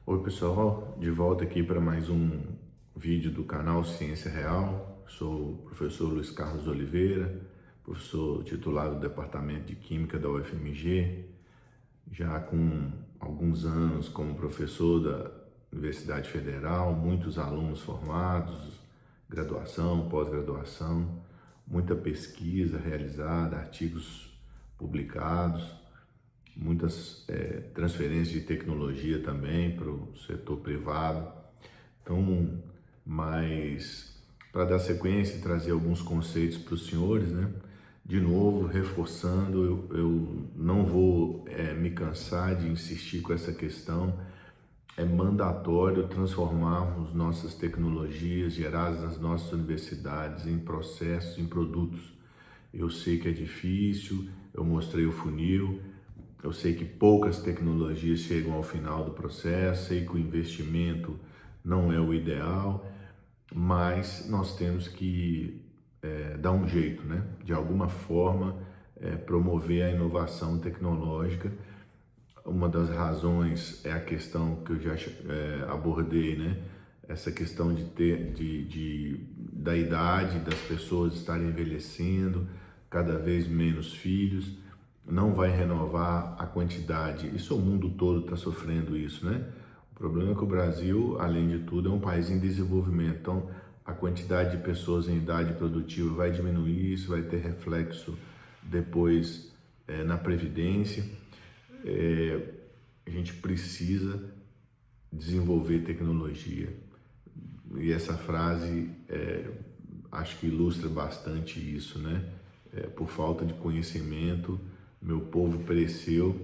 Oi pessoal, de volta aqui para mais um vídeo do canal Ciência Real. Sou o professor Luiz Carlos Oliveira, professor titular do Departamento de Química da UFMG, já com alguns anos como professor da Universidade Federal, muitos alunos formados, graduação, pós-graduação, muita pesquisa realizada, artigos publicados, muitas transferências de tecnologia também para o setor privado. Então, mas para dar sequência e trazer alguns conceitos para os senhores, né? De novo, reforçando, eu não vou me cansar de insistir com essa questão. É mandatório transformarmos nossas tecnologias geradas nas nossas universidades em processos, em produtos. Eu sei que é difícil, eu mostrei o funil, eu sei que poucas tecnologias chegam ao final do processo, sei que o investimento não é o ideal, mas nós temos que dar um jeito, né? De alguma forma, promover a inovação tecnológica. Uma das razões é a questão que eu já abordei, né? Essa questão da idade das pessoas estarem envelhecendo, cada vez menos filhos, não vai renovar a quantidade. Isso o mundo todo está sofrendo isso, né? O problema é que o Brasil, além de tudo, é um país em desenvolvimento. Então, a quantidade de pessoas em idade produtiva vai diminuir, isso vai ter reflexo depois na Previdência. A gente precisa desenvolver tecnologia. E essa frase acho que ilustra bastante isso, né? Por falta de conhecimento, meu povo pereceu.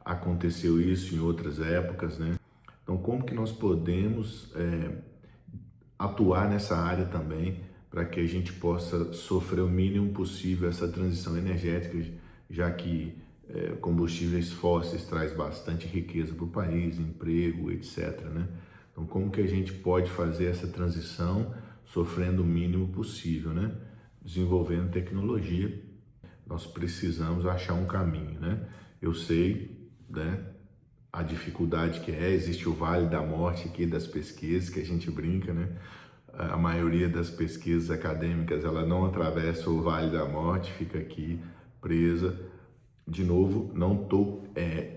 Aconteceu isso em outras épocas, né? Então, como que nós podemos atuar nessa área também para que a gente possa sofrer o mínimo possível essa transição energética, já que combustíveis fósseis traz bastante riqueza para o país, emprego, etc., né? Então, como que a gente pode fazer essa transição sofrendo o mínimo possível, né? Desenvolvendo tecnologia, nós precisamos achar um caminho, né? Eu sei, né, a dificuldade que existe o vale da morte aqui das pesquisas, que a gente brinca, né? A maioria das pesquisas acadêmicas, ela não atravessa o vale da morte, fica aqui presa. De novo, não estou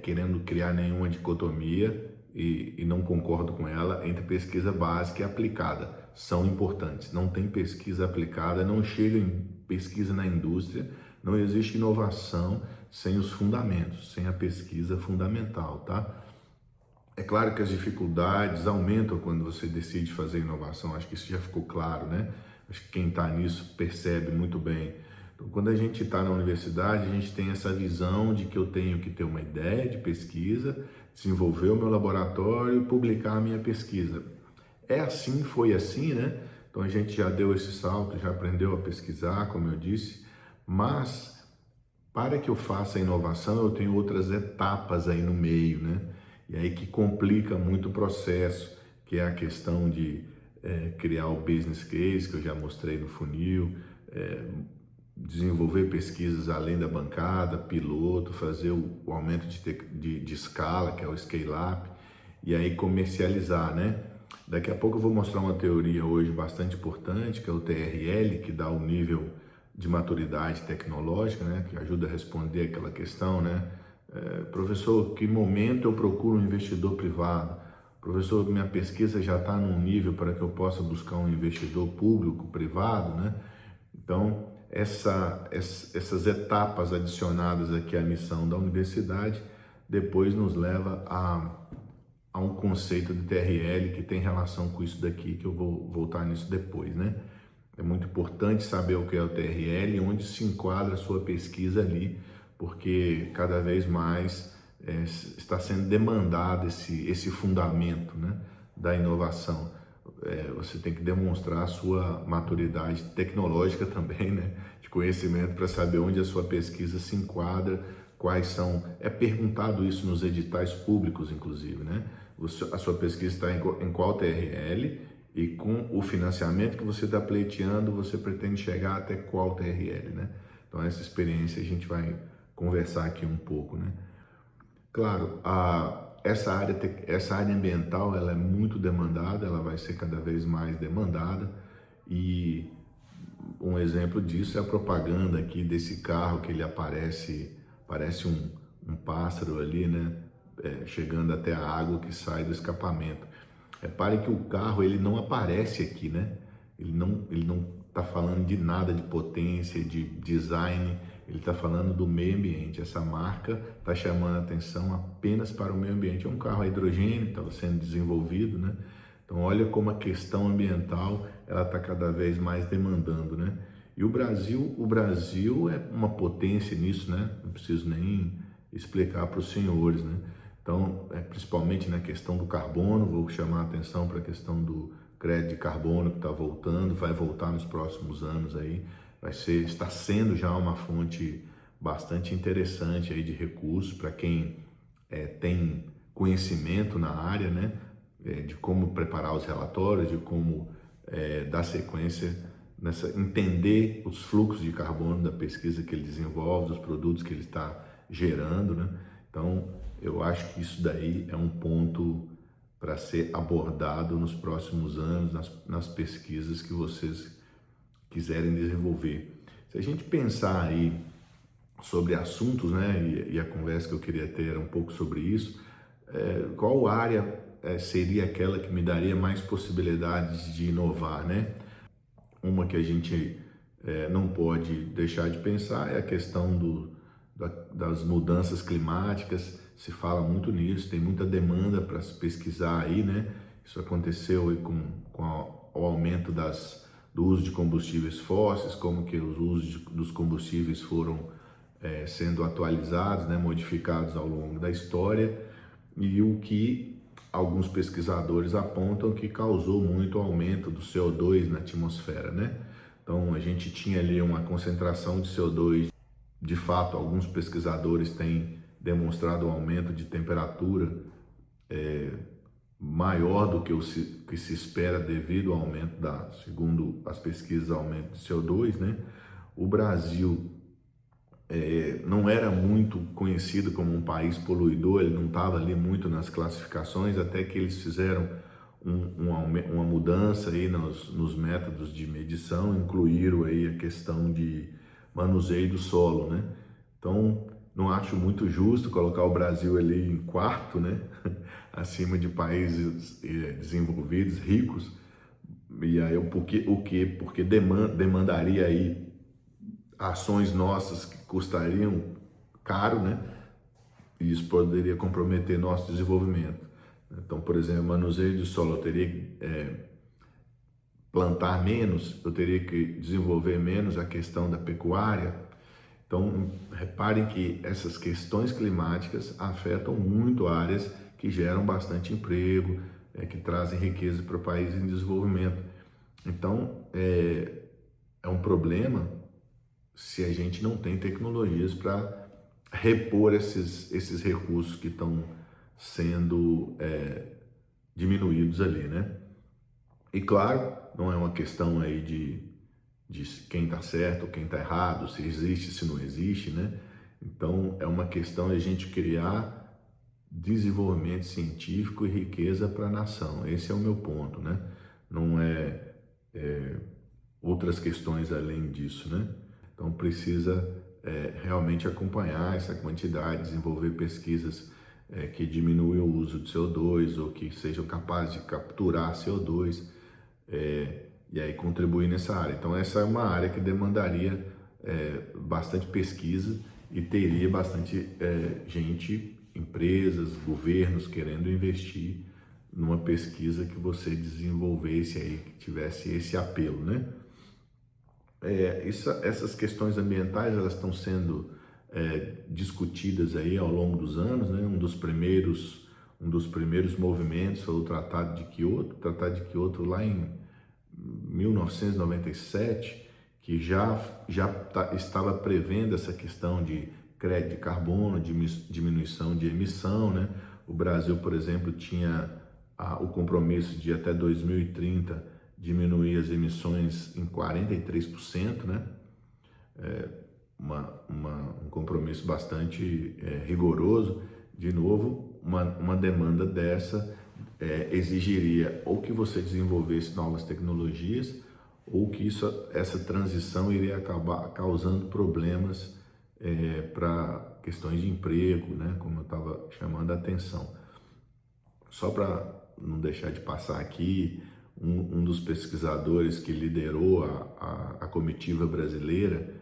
querendo criar nenhuma dicotomia e não concordo com ela entre pesquisa básica e aplicada. São importantes. Não tem pesquisa aplicada, não chega em pesquisa na indústria, não existe inovação sem os fundamentos, sem a pesquisa fundamental, tá? É claro que as dificuldades aumentam quando você decide fazer inovação, acho que isso já ficou claro, né? Acho que quem está nisso percebe muito bem. Então, quando a gente está na universidade, a gente tem essa visão de que eu tenho que ter uma ideia de pesquisa, desenvolver o meu laboratório e publicar a minha pesquisa. É assim, foi assim, né? Então a gente já deu esse salto, já aprendeu a pesquisar, como eu disse, mas para que eu faça a inovação, eu tenho outras etapas aí no meio, né? E aí que complica muito o processo, que é a questão de criar o business case, que eu já mostrei no funil, desenvolver pesquisas além da bancada, piloto, fazer o aumento de escala, que é o scale-up, e aí comercializar, né? Daqui a pouco eu vou mostrar uma teoria hoje bastante importante, que é o TRL, que dá o nível de maturidade tecnológica, né? Que ajuda a responder aquela questão, né? Professor, que momento eu procuro um investidor privado? Professor, minha pesquisa já está num nível para que eu possa buscar um investidor público, privado, né? Então, essas etapas adicionadas aqui à missão da universidade, depois nos leva a um conceito de TRL que tem relação com isso daqui, que eu vou voltar nisso depois, né? É muito importante saber o que é o TRL e onde se enquadra a sua pesquisa ali, porque cada vez mais está sendo demandado esse fundamento, né, da inovação. Você tem que demonstrar a sua maturidade tecnológica também, né, de conhecimento, para saber onde a sua pesquisa se enquadra, quais são... É perguntado isso nos editais públicos, inclusive, né? A sua pesquisa está em qual TRL e com o financiamento que você está pleiteando, você pretende chegar até qual TRL, né? Então, essa experiência a gente vai conversar aqui um pouco, né? Claro, essa área ambiental ela é muito demandada, ela vai ser cada vez mais demandada, e um exemplo disso é a propaganda aqui desse carro que ele parece um pássaro ali, né? Chegando até a água que sai do escapamento. Repare que o carro ele não aparece aqui, né? Ele não está falando de nada de potência, de design, ele está falando do meio ambiente. Essa marca está chamando a atenção apenas para o meio ambiente. É um carro a hidrogênio que estava sendo desenvolvido, né? Então olha como a questão ambiental ela está cada vez mais demandando, né? E o Brasil é uma potência nisso, né? Não preciso nem explicar para os senhores, né? Então, principalmente na questão do carbono, vou chamar a atenção para a questão do crédito de carbono que está voltando, vai voltar nos próximos anos aí, está sendo já uma fonte bastante interessante aí de recursos para quem tem conhecimento na área, né? De como preparar os relatórios, de como dar sequência entender os fluxos de carbono da pesquisa que ele desenvolve, dos produtos que ele está gerando, né? Então, eu acho que isso daí é um ponto para ser abordado nos próximos anos, nas pesquisas que vocês quiserem desenvolver. Se a gente pensar aí sobre assuntos, né, e a conversa que eu queria ter era um pouco sobre isso, qual área seria aquela que me daria mais possibilidades de inovar, né? Uma que a gente não pode deixar de pensar é a questão das mudanças climáticas. Se fala muito nisso, tem muita demanda para se pesquisar aí, né? Isso aconteceu aí com o aumento do uso de combustíveis fósseis, como que os usos dos combustíveis foram sendo atualizados, né? Modificados ao longo da história, e o que alguns pesquisadores apontam que causou muito aumento do CO2 na atmosfera, né? Então a gente tinha ali uma concentração de CO2, de fato alguns pesquisadores têm demonstrado um aumento de temperatura maior do que que se espera devido ao aumento segundo as pesquisas, aumento de CO2, né? O Brasil não era muito conhecido como um país poluidor, ele não estava ali muito nas classificações, até que eles fizeram uma mudança aí nos métodos de medição, incluíram aí a questão de manuseio do solo, né? Então, não acho muito justo colocar o Brasil ali em quarto, né? Acima de países desenvolvidos, ricos, e aí porque demandaria aí ações nossas que custariam caro, né? E isso poderia comprometer nosso desenvolvimento. Então, por exemplo, manuseio de solo, eu teria que plantar menos, eu teria que desenvolver menos a questão da pecuária. Então, reparem que essas questões climáticas afetam muito áreas que geram bastante emprego, que trazem riqueza para o país em desenvolvimento. Então, é um problema se a gente não tem tecnologias para repor esses recursos que estão sendo diminuídos ali, né? E claro, não é uma questão aí de quem está certo ou quem está errado, se existe, se não existe, né? Então, é uma questão de a gente criar desenvolvimento científico e riqueza para a nação. Esse é o meu ponto, né? Não outras questões além disso, né? Então, precisa realmente acompanhar essa quantidade, desenvolver pesquisas que diminuam o uso de CO2 ou que sejam capazes de capturar CO2 e aí contribuir nessa área. Então, essa é uma área que demandaria bastante pesquisa e teria bastante gente, empresas, governos querendo investir numa pesquisa que você desenvolvesse aí, que tivesse esse apelo, né? Essas questões ambientais, elas estão sendo discutidas aí ao longo dos anos, né? Um dos primeiros movimentos foi o Tratado de Kyoto lá em 1997, que já estava prevendo essa questão de crédito de carbono, de diminuição de emissão, né? O Brasil, por exemplo, tinha o compromisso de até 2030 diminuir as emissões em 43%, né? Um compromisso bastante rigoroso. De novo, uma demanda dessa exigiria ou que você desenvolvesse novas tecnologias ou que essa transição iria acabar causando problemas para questões de emprego, né, como eu estava chamando a atenção. Só para não deixar de passar aqui, um dos pesquisadores que liderou a comitiva brasileira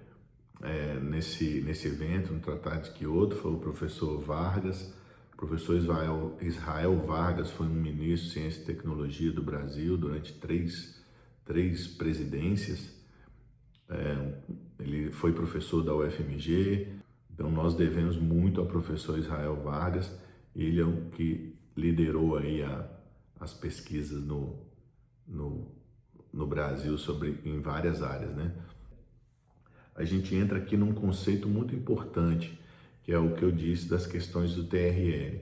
nesse evento, no Tratado de Kyoto, foi o professor Vargas. O professor Israel Vargas foi um ministro de Ciência e Tecnologia do Brasil durante três presidências. Ele foi professor da UFMG, então nós devemos muito ao professor Israel Vargas. Ele é o que liderou aí as pesquisas no Brasil em várias áreas, né? A gente entra aqui num conceito muito importante, que é o que eu disse das questões do TRL.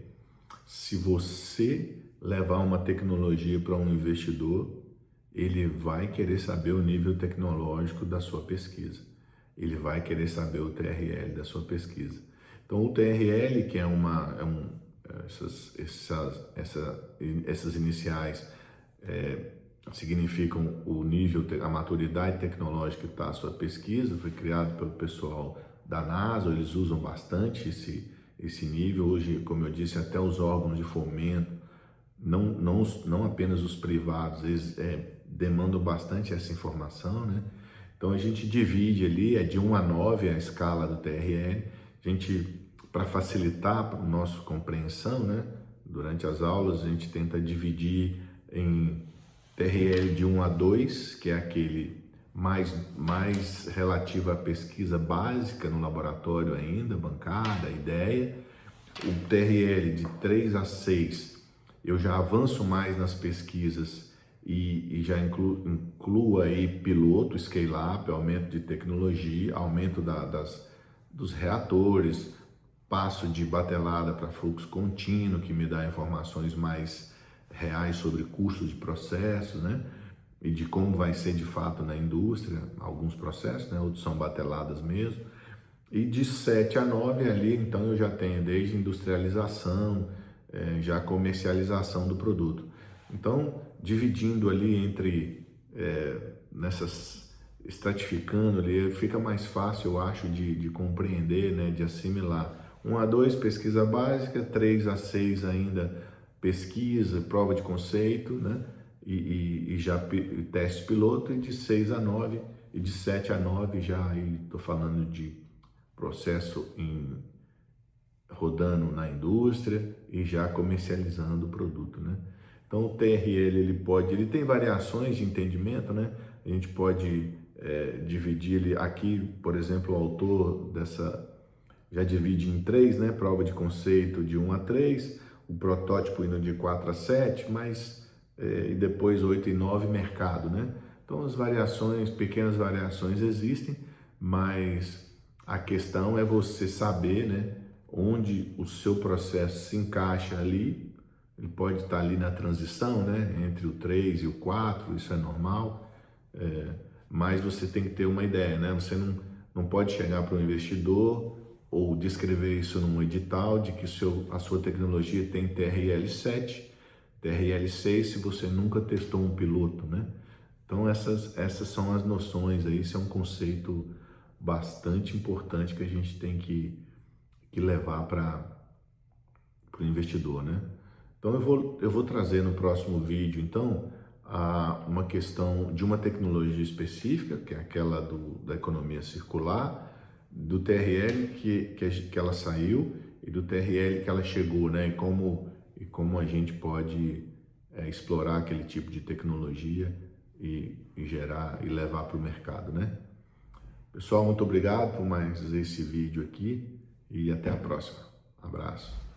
Se você levar uma tecnologia para um investidor, ele vai querer saber o nível tecnológico da sua pesquisa. Ele vai querer saber o TRL da sua pesquisa. Então, o TRL, que essas iniciais significam o nível, a maturidade tecnológica que está a sua pesquisa, foi criado pelo pessoal da NASA, eles usam bastante esse nível. Hoje, como eu disse, até os órgãos de fomento, não apenas os privados, eles demandam bastante essa informação, né? Então a gente divide ali, de 1 a 9 a escala do TRL, para facilitar a nossa compreensão, né? Durante as aulas a gente tenta dividir em TRL de 1 a 2, que é aquele mais relativo à pesquisa básica no laboratório ainda, bancada, ideia. O TRL de 3 a 6, eu já avanço mais nas pesquisas e já incluo aí piloto, scale-up, aumento de tecnologia, aumento dos reatores, passo de batelada para fluxo contínuo, que me dá informações mais reais sobre custos de processos, né? E de como vai ser de fato na indústria, alguns processos, né? Outros são bateladas mesmo. E de 7 a 9 ali, então eu já tenho desde industrialização, já comercialização do produto. Então, dividindo ali estratificando ali, fica mais fácil, eu acho, de compreender, né? De assimilar. 1 a 2, pesquisa básica, 3 a 6 ainda pesquisa, prova de conceito, né? E já teste piloto, e de 6 a 9 e de 7 a 9 já estou falando de processo rodando na indústria e já comercializando o produto, né? Então o TRL ele tem variações de entendimento, né? A gente pode dividir ele aqui, por exemplo, o autor já divide em 3, né? Prova de conceito de 1 a 3, o protótipo indo de 4 a 7, e depois 8 e 9 mercado, né? Então pequenas variações existem, mas a questão é você saber, né, onde o seu processo se encaixa ali. Ele pode estar ali na transição, né, entre o 3 e o 4, isso é normal, mas você tem que ter uma ideia, né? Você não pode chegar para um investidor ou descrever isso num edital de que a sua tecnologia tem TRL 7, TRL 6, se você nunca testou um piloto, né? Então essas são as noções aí, isso é um conceito bastante importante que a gente tem que levar para o investidor, né? Então eu vou trazer no próximo vídeo, então, uma questão de uma tecnologia específica, que é aquela da economia circular, do TRL que ela saiu e do TRL que ela chegou, né? E como a gente pode explorar aquele tipo de tecnologia e gerar e levar para o mercado, né? Pessoal, muito obrigado por mais esse vídeo aqui e até a próxima. Abraço.